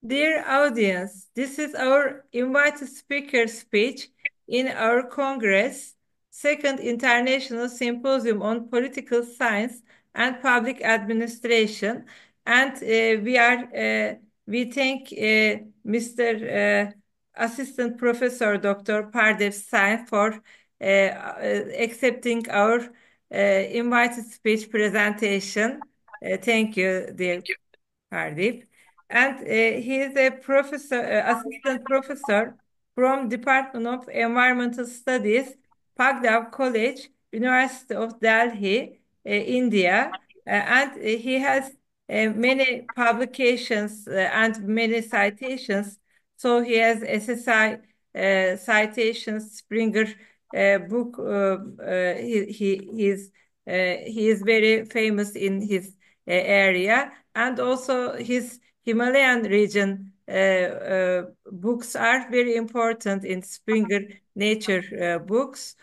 Dear audience, this is our invited speaker speech in our Congress, Second International Symposium on Political Science and Public Administration. And we thank Mr. Assistant Professor Dr. Pardeep SINGH for accepting our invited speech presentation. Thank you, dear Pardeep. And he is a professor, assistant professor from Department of Environmental Studies, Pagdav College, University of Delhi, India. And he has many publications and many citations. So he has SSI citations, Springer book. He is very famous in his area, and also his Himalayan region books are very important in Springer Nature books.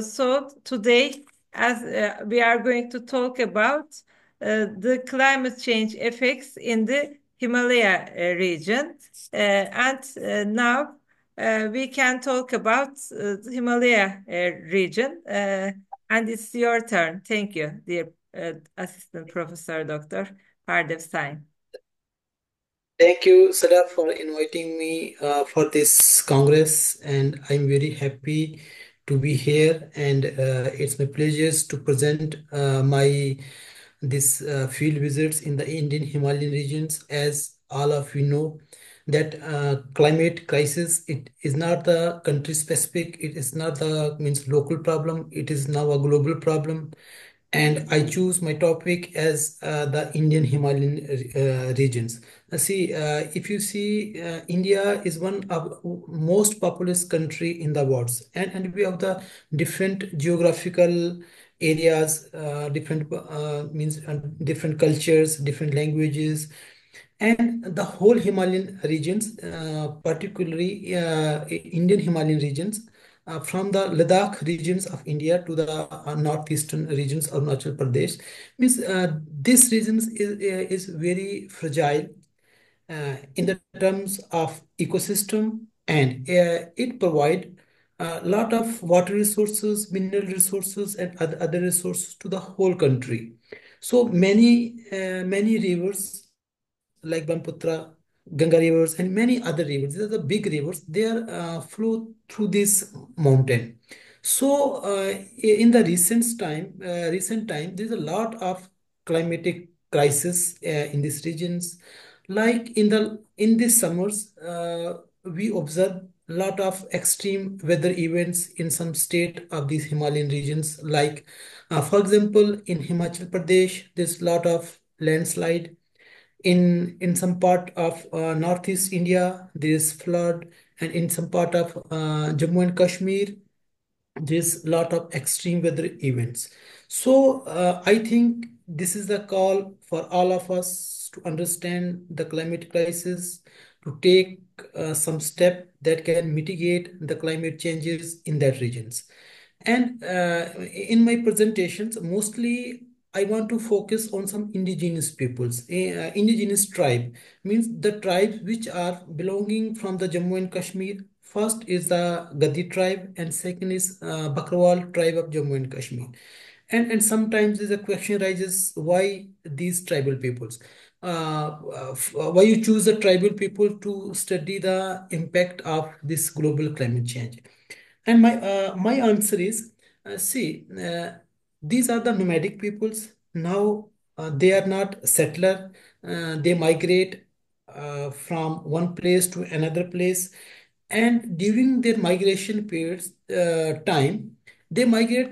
So today, as we are going to talk about the climate change effects in the Himalaya region, and now we can talk about the Himalaya region, and it's your turn. Thank you, dear Assistant Professor Dr. Pardeep Singh. Thank you, Sada, for inviting me for this Congress, and I'm very happy to be here. And it's my pleasure to present my this field visits in the Indian Himalayan regions. As all of you know, that climate crisis, it is not the country specific. It is not the means local problem. It is now a global problem, and I choose my topic as the Indian Himalayan regions. If you see, India is one of most populous country in the world, and we have the different geographical areas, different means different cultures, different languages, and the whole Himalayan regions, particularly Indian Himalayan regions, from the Ladakh regions of India to the northeastern regions of Arunachal Pradesh, means this regions is very fragile in the terms of ecosystem, and it provide a lot of water resources, mineral resources, and other resources to the whole country. So many rivers like Brahmaputra, Ganga rivers, and many other rivers. These are the big rivers. They are flow through this mountain. So in the recent time, there's a lot of climatic crisis in these regions. Like in these summers, we observe a lot of extreme weather events in some state of these Himalayan regions. Like, for example, in Himachal Pradesh, there's a lot of landslide. In some part of northeast India, there is flood, and in some part of Jammu and Kashmir, there's a lot of extreme weather events. So I think this is the call for all of us to understand the climate crisis, to take some step that can mitigate the climate changes in that regions. And in my presentations, mostly I want to focus on some indigenous peoples. Indigenous tribe means the tribes which are belonging from the Jammu and Kashmir. First is the Gadi tribe, and second is Bakrwal tribe of Jammu and Kashmir. And sometimes there's a question rises, why these tribal peoples? Why you choose the tribal people to study the impact of this global climate change? And my answer is, these are the nomadic peoples. Now they are not settler. They migrate from one place to another place, and during their migration periods time, they migrate.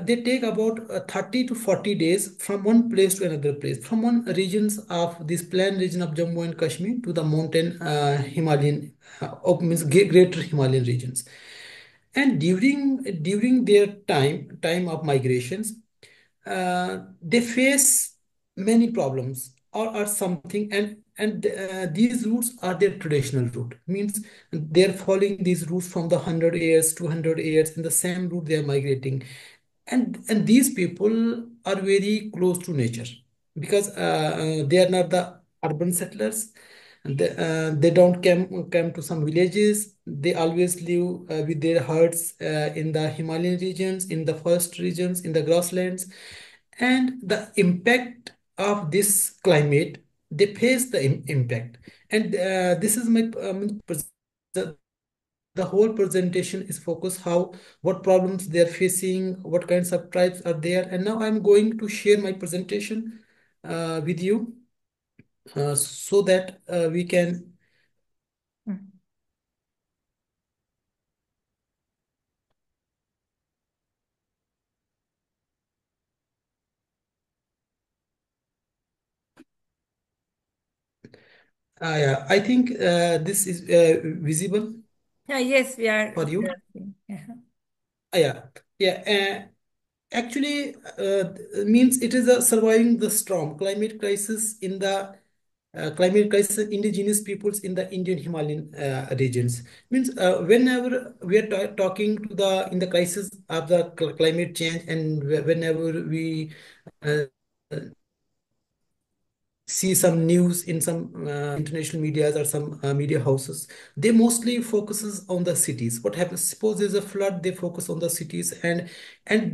They take about 30 to 40 days from one place to another place, from one regions of this plain region of Jammu and Kashmir to the mountain Himalayan, means greater Himalayan regions. And during their time of migrations, they face many problems or something, and these routes are their traditional route, means they're following these routes from the 100 years, 200 years, in the same route they are migrating. And these people are very close to nature, because they are not the urban settlers. They don't come to some villages. They always live with their herds in the Himalayan regions, in the forest regions, in the grasslands, and the impact of this climate. They face the impact, and this is my the, the whole presentation is focused how what problems they are facing, what kinds of tribes are there, and now I'm going to share my presentation with you so that we can. Mm. Yeah, I think this is visible Yeah, yes, we are. for We you. are seeing. Yeah. Yeah, yeah. Actually, means it is a surviving the storm, climate crisis, indigenous peoples in the Indian Himalayan regions. Means whenever we are talking to the in the crisis of the climate change, and whenever we uh, see some news in some international medias or some media houses, they mostly focuses on the cities. What happens, suppose there's a flood, they focus on the cities, and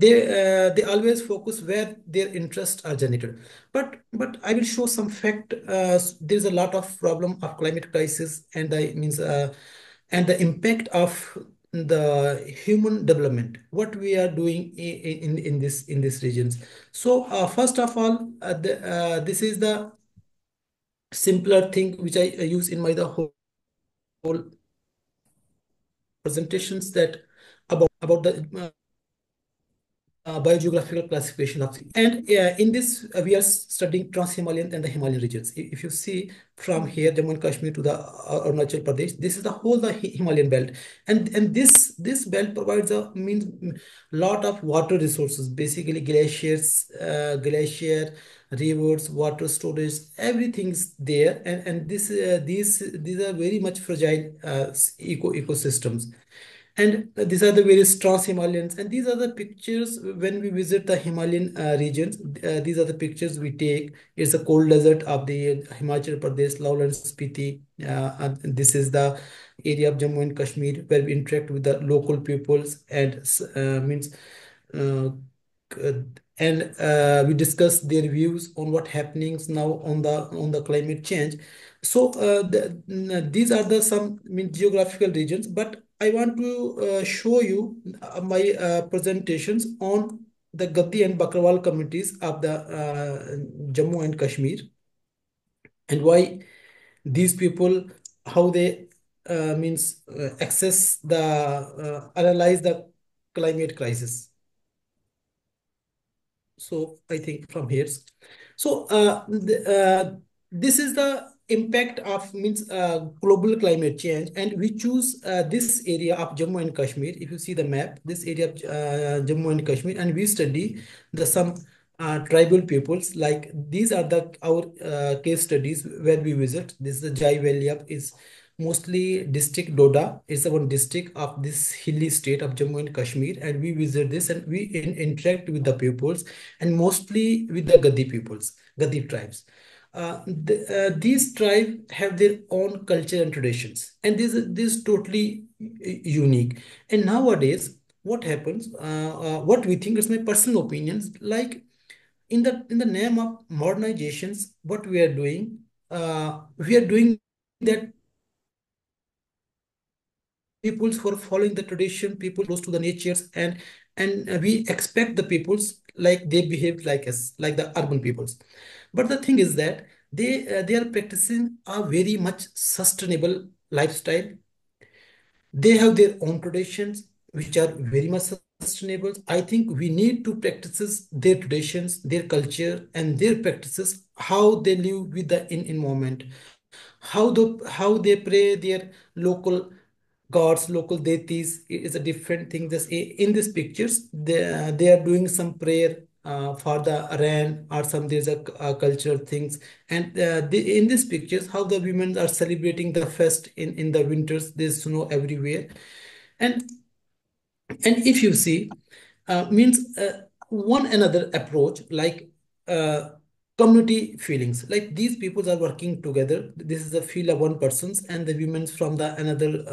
they always focus where their interests are generated. But I will show some fact. There's a lot of problem of climate crisis, and the impact of the human development, what we are doing in this regions. So first of all, this is the simpler thing which I use in my the whole presentations, that about the biogeographical classification of sea. And in this, we are studying Trans-Himalayan and the Himalayan regions. If you see from here, Jammu and Kashmir to the Arunachal Pradesh, this is the whole the Himalayan belt, and this belt provides a means lot of water resources, basically glaciers, rivers, water storage, everything's there, and these are very much fragile ecosystems. And these are the various trans-Himalayans. And these are the pictures when we visit the Himalayan regions. These are the pictures we take. It's a cold desert of the Himachal Pradesh, lowlands, Spiti. And this is the area of Jammu and Kashmir where we interact with the local peoples, and means uh, we discuss their views on what happenings now on the climate change. So these are the some geographical regions, but I want to show you my presentations on the Gatti and Bakrawal communities of the Jammu and Kashmir, and why these people, how they access the analyze the climate crisis. So I think from here. So this is the impact of global climate change, and we choose this area of Jammu and Kashmir. If you see the map, this area of Jammu and Kashmir, and we study the some tribal peoples. Like these are the our case studies where we visit. This is the Jai Valley up is mostly district Doda is the one district of this hilly state of Jammu and Kashmir, and we visit this and we interact with the peoples, and mostly with the Gadi peoples, Gadi tribes. These tribes have their own culture and traditions, and this is totally unique. And nowadays, what happens? What we think is my personal opinions. Like in the name of modernizations, what we are doing that peoples who are following the tradition, people close to the natures, and we expect the peoples like they behave like us, like the urban peoples. But the thing is that they are practicing a very much sustainable lifestyle. They have their own traditions which are very much sustainable. I think we need to practices their traditions, their culture, and their practices, how they live with the in moment, how they pray their local gods, local deities is a different thing. This in these pictures, they are doing some prayer for the rain, or some there's a cultural things, and in these pictures, how the women are celebrating the fest in the winters. There's snow everywhere, and if you see, means one another approach like. community feelings, like these people are working together. This is a field of one person's, and the women from the another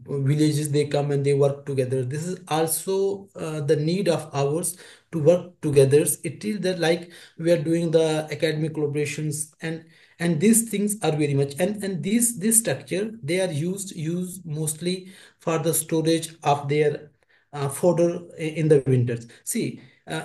villages, they come and they work together. This is also the need of ours to work together. It is that like we are doing the academic collaborations, and these things are very much, and this structure they are used mostly for the storage of their fodder in the winters. See,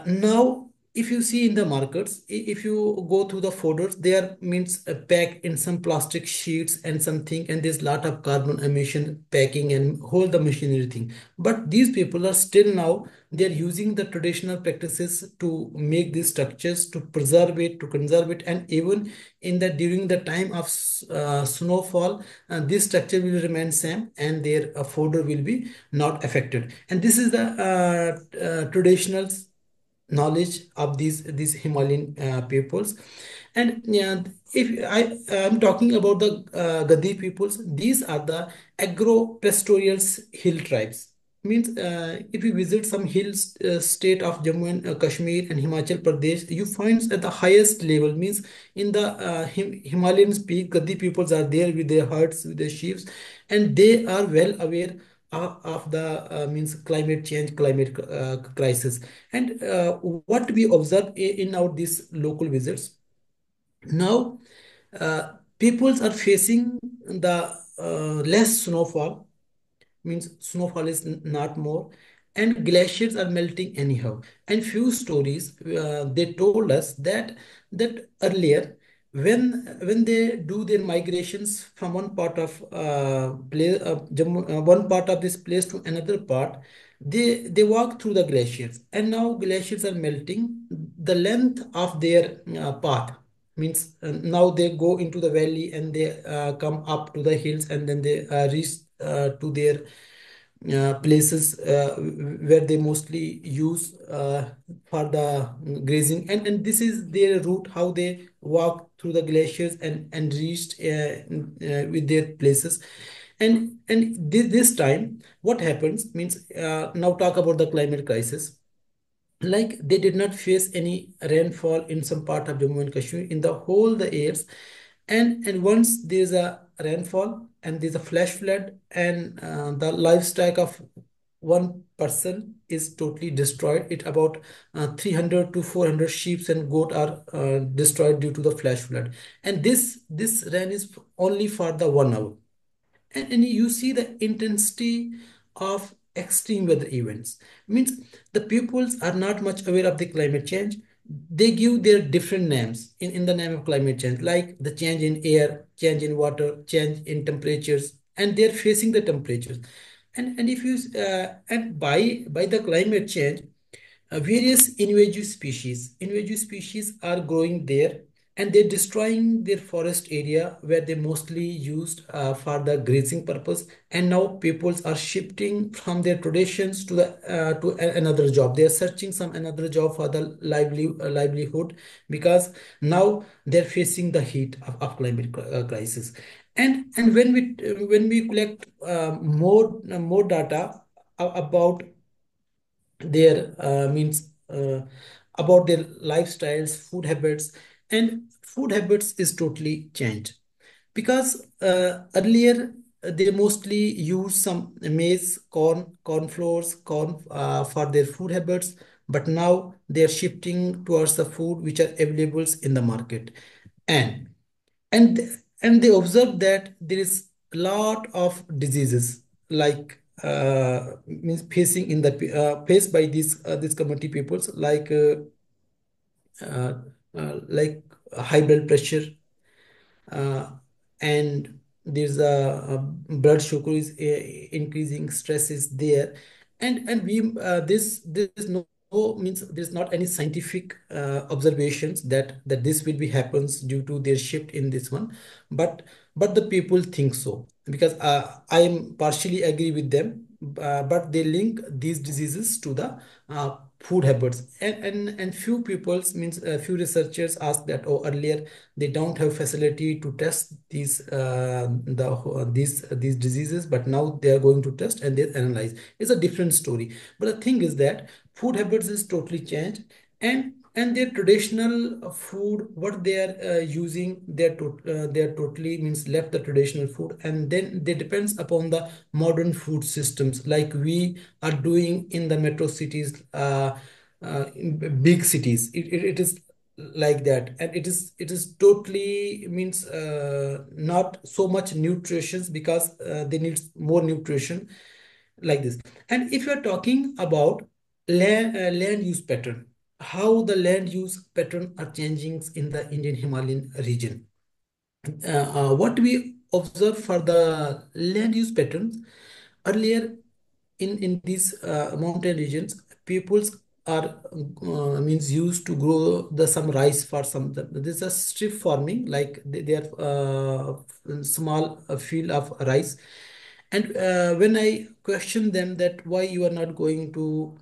now if you see in the markets, if you go through the folders, there means packed in some plastic sheets and something, and there's lot of carbon emission packing and whole the machinery thing. But these people are still now they're using the traditional practices to make these structures, to preserve it, to conserve it, and even in the during the time of snowfall, this structure will remain same, and their folder will be not affected. And this is the traditional knowledge of these Himalayan peoples. And yeah, if I'm talking about the Gadi peoples, these are the agro-pastorals hill tribes. Means if you visit some hills state of Jammu and Kashmir and Himachal Pradesh, you find at the highest level, means in the Himalayan peak, Gadi peoples are there with their herds, with their sheep, and they are well aware of the means climate change, climate crisis. And what we observe in our these local visits now, peoples are facing the less snowfall, means snowfall is not more, and glaciers are melting anyhow. And few stories they told us that earlier, when they do their migrations from one part of one part of this place to another part, they walk through the glaciers, and now glaciers are melting. The length of their path, means now they go into the valley and they come up to the hills, and then they reach to their places where they mostly use for the grazing, and this is their route, how they walk through the glaciers and reached with their places. And this time what happens means, now talk about the climate crisis. Like they did not face any rainfall in some part of Jammu and Kashmir in the whole the years, and once there's a rainfall and there's a flash flood, and the livestock of one person is totally destroyed. It about 300 to 400 sheep and goat are destroyed due to the flash flood. And this rain is only for the 1 hour, and you see the intensity of extreme weather events. Means the pupils are not much aware of the climate change. They give their different names in the name of climate change, like the change in air, change in water, change in temperatures, and they're facing the temperatures. And if you and by the climate change, various invasive species are growing there, and they're destroying their forest area where they mostly used for the grazing purpose. And now peoples are shifting from their traditions to the another job. They are searching some another job for the livelihood, because now they're facing the heat of climate crisis. And when we collect more data about their means about their lifestyles, food habits, and food habits is totally changed, because earlier they mostly use some maize, corn flours, corn for their food habits, but now they are shifting towards the food which are available in the market. And and they observe that there is a lot of diseases, like means facing in the faced by these community peoples, uh, like high blood pressure, uh, and there's a blood sugar is increasing, stress is there. And we this no means there's not any scientific observations that this will be happens due to their shift in this one. But but the people think so, because I am partially agree with them, but they link these diseases to the food habits. And few peoples means few researchers ask that, oh, earlier they don't have facility to test these diseases, but now they are going to test and they analyze. It's a different story. But the thing is that food habits is totally changed. and their traditional food, what they are using, they are totally means left the traditional food, and then they depends upon the modern food systems like we are doing in the metro cities, in big cities. It is like that, and it is totally means not so much nutrition, because they need more nutrition, like this. And if you're talking about land use pattern, how the land use pattern are changing in the Indian Himalayan region, what we observe for the land use patterns earlier in these mountain regions, peoples are means used to grow the some rice for some. This is a strip farming, like they are small field of rice. And when I question them that why you are not going to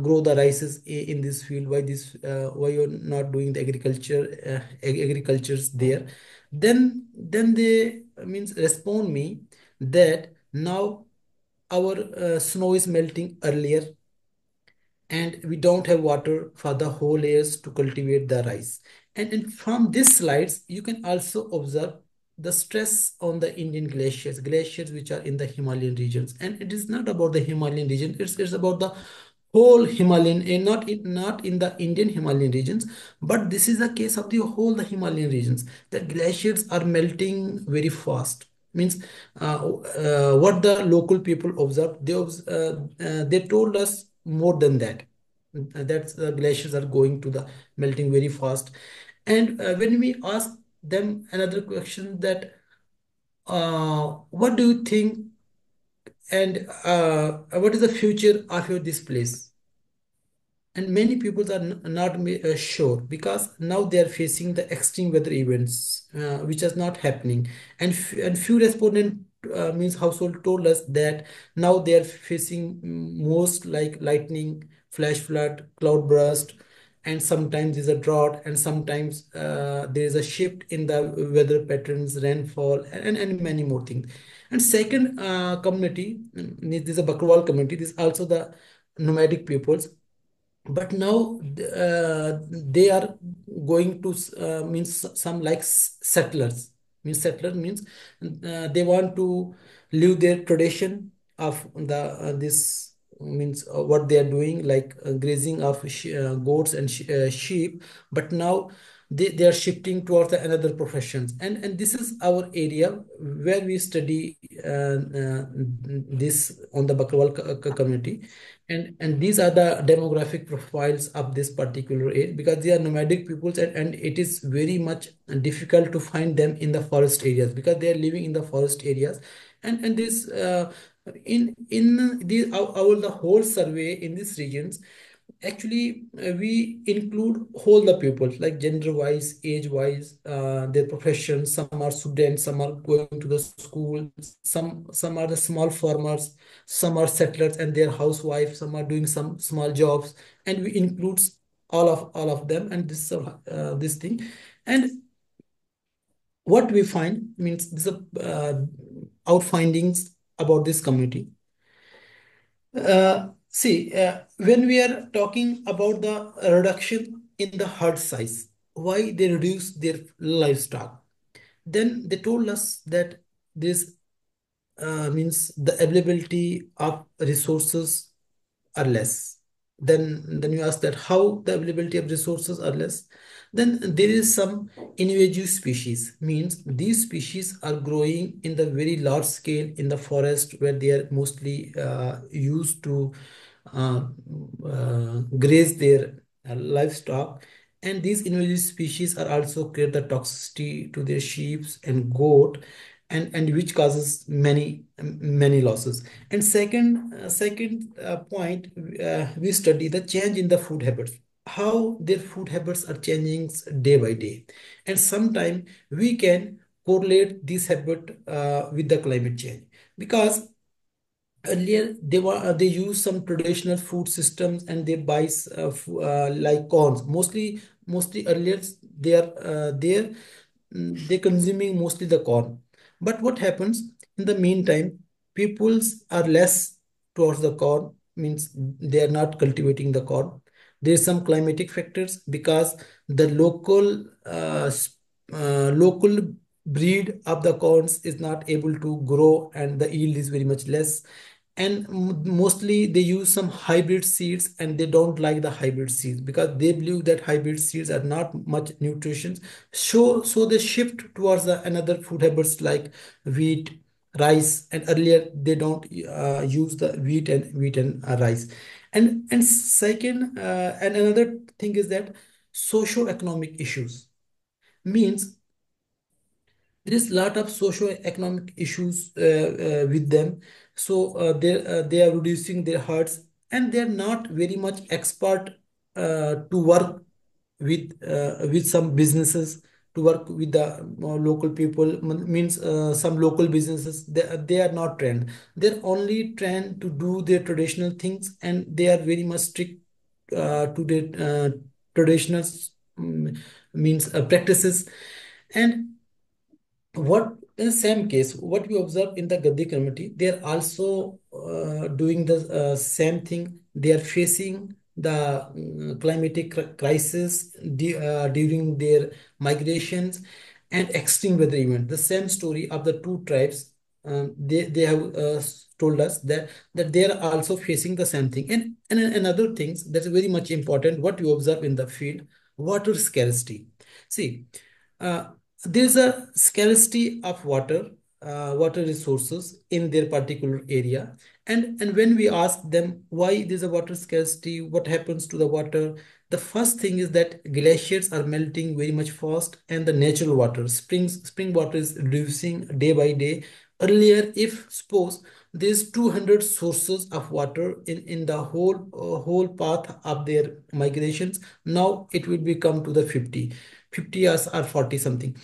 grow the rices in this field, why you're not doing the agricultures there, then they means respond me that now our snow is melting earlier, and we don't have water for the whole years to cultivate the rice. And from these slides, you can also observe the stress on the Indian glaciers which are in the Himalayan regions. And it is not about the Himalayan region, it's about the whole Himalayan, and not in the Indian Himalayan regions, but this is the case of the whole the Himalayan regions. The glaciers are melting very fast. Means what the local people observed, they told us more than that. That the glaciers are going to the melting very fast. And when we ask them another question, that what do you think, and what is the future of this place? And many people are not sure, because now they are facing the extreme weather events, which is not happening. And few respondent means household told us that now they are facing most like lightning, flash flood, cloud burst, and sometimes there's a drought, and sometimes there is a shift in the weather patterns, rainfall, and many more things. And second community, this is a Bakrwal community. This is also the nomadic peoples, but now they are going to means some like settlers. Means settler means they want to live their tradition of the this means what they are doing, like grazing of goats and sheep. But now they are shifting towards the another professions, and this is our area where we study this on the Bakrwal community. And these are the demographic profiles of this particular age, because they are nomadic peoples, and it is very much difficult to find them in the forest areas, because they are living in the forest areas. And this in the whole survey in these regions, actually we include whole the pupils, like gender wise, age wise, their professions. Some are students, some are going to the school, some are the small farmers, some are settlers and their housewives, some are doing some small jobs, and we includes all of them. And this thing. And what we find means this out findings about this community. See, when we are talking about the reduction in the herd size, why they reduce their livestock, then they told us that this means the availability of resources are less. Then you ask that how the availability of resources are less. Then there is some invasive species, means these species are growing in the very large scale in the forest, where they are mostly used to uh, graze their livestock. And these invasive species are also create the toxicity to their sheep and goat, and which causes many losses. And second point, we study the change in the food habits, how their food habits are changing day by day. And sometimes we can correlate this habit with the climate change, because earlier they use some traditional food systems, and they buy like corns. Mostly earlier they are there, they consuming mostly the corn. But what happens in the meantime, peoples are less towards the corn, means they are not cultivating the corn. There's some climatic factors because the local breed of the corns is not able to grow and the yield is very much less. And mostly they use some hybrid seeds, and they don't like the hybrid seeds because they believe that hybrid seeds are not much nutrition. So they shift towards another food habits like wheat, rice, and earlier they don't use the wheat and rice. And second, and another thing is that socio-economic issues means there is a lot of socio-economic issues with them. So they are reducing their herds, and they are not very much expert to work with some businesses, to work with the local people. Means some local businesses, they are not trained. They're only trained to do their traditional things, and they are very much strict to their traditional means practices. And what in the same case, what we observe in the Gandhi community, they are also doing the same thing. They are facing the climatic crisis during their migrations and extreme weather event. The same story of the two tribes. They have told us that they are also facing the same thing. And another things that's very much important. What you observe in the field, water scarcity. See. Uh, there's a scarcity of water resources in their particular area. And when we ask them why there's a water scarcity, what happens to the water, the first thing is that glaciers are melting very much fast, and the natural water, spring water is reducing day by day. Earlier, if suppose there's 200 sources of water in the whole path of their migrations, now it will become to the 50 years or 40 something.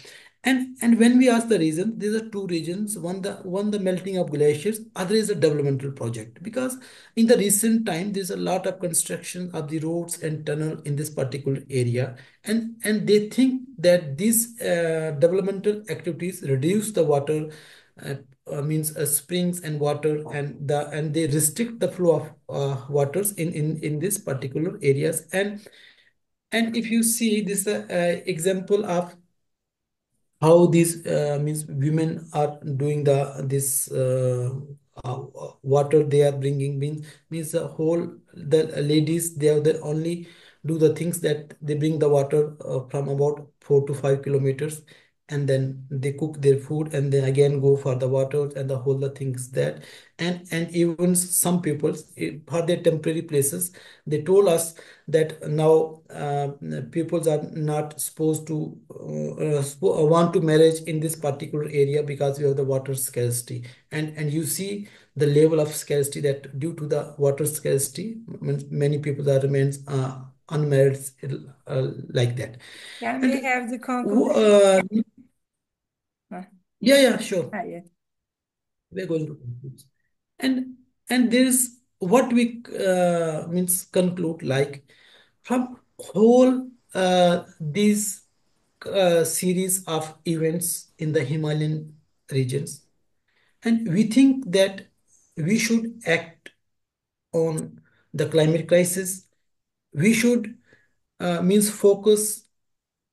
And when we ask the reason, there are two reasons. One the melting of glaciers, other is a developmental project. Because in the recent time, there's a lot of construction of the roads and tunnel in this particular area. And they think that these developmental activities reduce the water, uh, means springs and water, and they restrict the flow of waters in this particular areas. And if you see this example of how these means women are doing this water they are bringing, means the whole, the ladies, they are the only do the things that they bring the water from about 4 to 5 kilometers, and then they cook their food and then again go for the water and the whole the things that. And even some people for their temporary places, they told us that now people are not supposed to want to marriage in this particular area because we have the water scarcity. And you see the level of scarcity, that due to the water scarcity, many people are remains unmarried, like that. Can we And have the w- conclusion? uh, Huh. yeah, sure, Ah, yeah. we're going to conclude. And there is what we means conclude, like from whole these series of events in the Himalayan regions, and we think that we should act on the climate crisis. We should means focus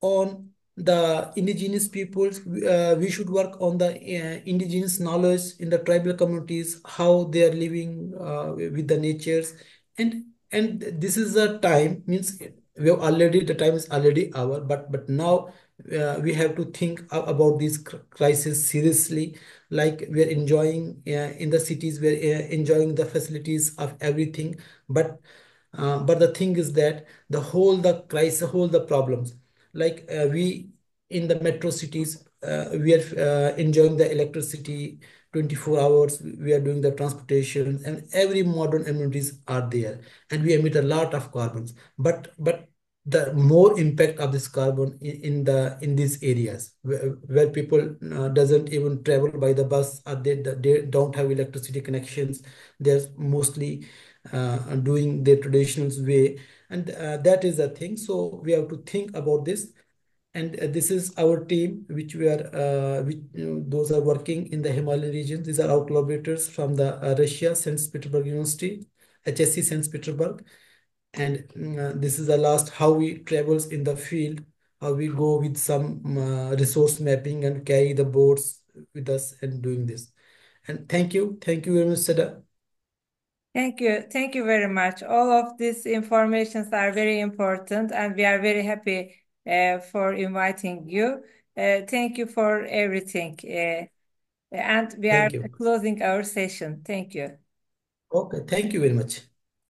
on the indigenous peoples. We should work on the indigenous knowledge in the tribal communities, how they are living with the natures. And this is a time, means we have already, the time is already our, but now we have to think about this crisis seriously. Like we are enjoying in the cities, we're enjoying the facilities of everything, but the thing is that the crisis, whole the problems, like we in the metro cities, we are enjoying the electricity 24 hours. We are doing the transportation, and every modern amenities are there, and we emit a lot of carbons. But the more impact of this carbon in these areas where people doesn't even travel by the bus, or they don't have electricity connections. They're mostly doing their traditional way, and that is the thing. So we have to think about this. And this is our team, which we are which, those are working in the Himalayan region. These are our collaborators from the Russia, St. Petersburg University, HSC St. Petersburg, And this is the last how we travels in the field, how we go with some resource mapping and carry the boards with us and doing this. And thank you very much, Sada. Thank you. Thank you very much. All of these informations are very important, and we are very happy for inviting you. Thank you for everything. And we are Thank you. closing our session. Thank you. Okay, thank you very much.